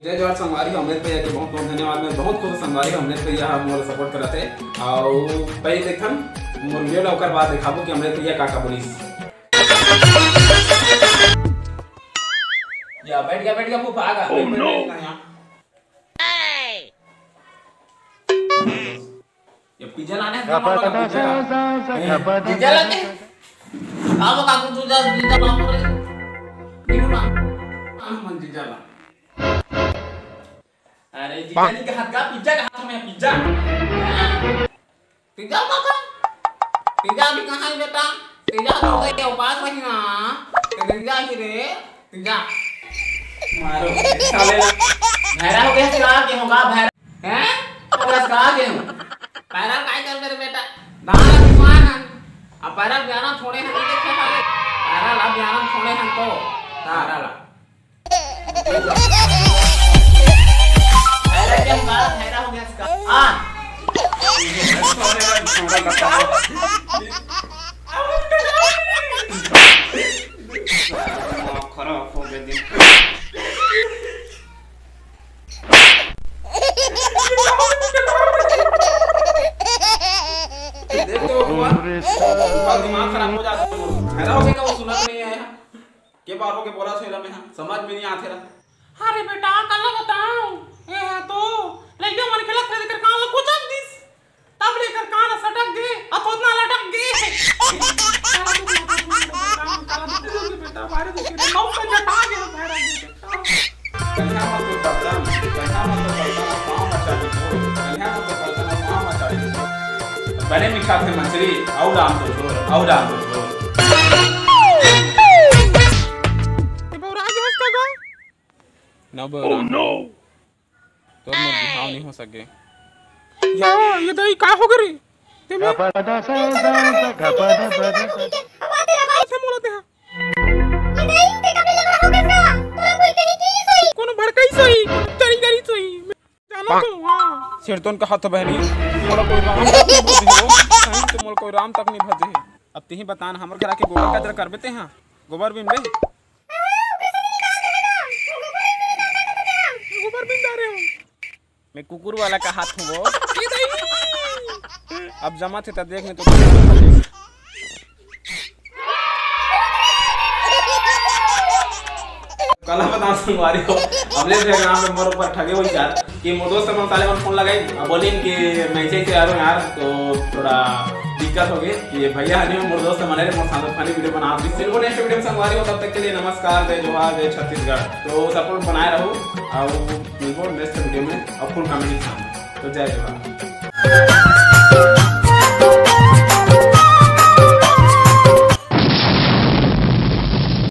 जय जवाहर संगवारी अमृत भैया के बहुत बहुत धन्यवाद। मैं बहुत खुश संगवारी अमृत भैया मोर सपोर्ट करते और पहले देखन मोर वीडियो ओकर बाद दिखाबो कि अमृत भैया का बोलिस। या बैठ गया फूफा आगा। ओह नो ये पिज्जा लाने है पिज्जा लाने आओ काकू तू जा पिज्जा ला मोरे नीनू ना मन पिज्जा ला। अरे जीजाजी का हाथ का पिज्जा का हाथ में पिज्जा पिज्जा का पिज्जा भी कहाँ है बेटा? पिज्जा तो गए उपास रही ना पिज्जा ही रे पिज्जा मारो साले भैरा हो गया क्या के होगा भैरा हैं बस का के पैरा काय कर मेरे बेटा दाना दुकान अब पैरा जाना छोड़े हैं देखे पैरा ला जाना छोड़े हैं तो तारा ला क्या बात है हो गया इसका खराब हो गया दिन दिमाग खराब हो जाता है हो गया वो सुना नहीं आया के बार हो के बोला छेला में समझ में नहीं आते रहा। अरे बेटा कल बताओ ए तो लइका मन खेलत थे कर कान ल कुचक दिस तब लेकर कान सटक गए अथोदना लटक गए बेटा मारे देखे नौ पे जटा गया भैरा कन्या मत तो पड़ता पांव मचा दी कन्या मत तो पड़ता पांव मचा दी बड़े मिठा थे मछली और आम तो छोड़ ओह नो तो मोर बिहाव नहीं हो सके यार ये दई का हो गरी ते में गपदा सा गपदा बदा से बोलते हैं ये दई ते कभी लगा हो गया तोरा कोई कहीं की सोई कोनो भड़कई सोई चरी गरी सोई जानो तो हां सिरतोन का हाथ बहनी मोला कोई राम तक नहीं भजे हो कहीं तो मोल कोई राम तक नहीं भजे अब तीही बतान हमर घरा के गोबर का करबे ते हां गोबर बिन बे मैं कुकुर वाला का हाथ हूँ वो अब जमा थे तब देखने तो कल बता संगवारी को हमने ग्राम में मोर ऊपर ठगे हुई यार कि मोर दोस्त हम साले में फोन लगाई बोली कि मैं से आ रहा हूं यार तो थोड़ा दिक्कत हो गई कि भैया हनी मोर दोस्त मने मोर साथ खाली वीडियो बना दी सिर्फ नेक्स्ट वीडियो में संगवारी हो तब तक के लिए नमस्कार जय जोहार जय छत्तीसगढ़। तो सपोर्ट बनाए रहो और मिलबो नेक्स्ट वीडियो में और फुल कमेंट तो जय जोहार।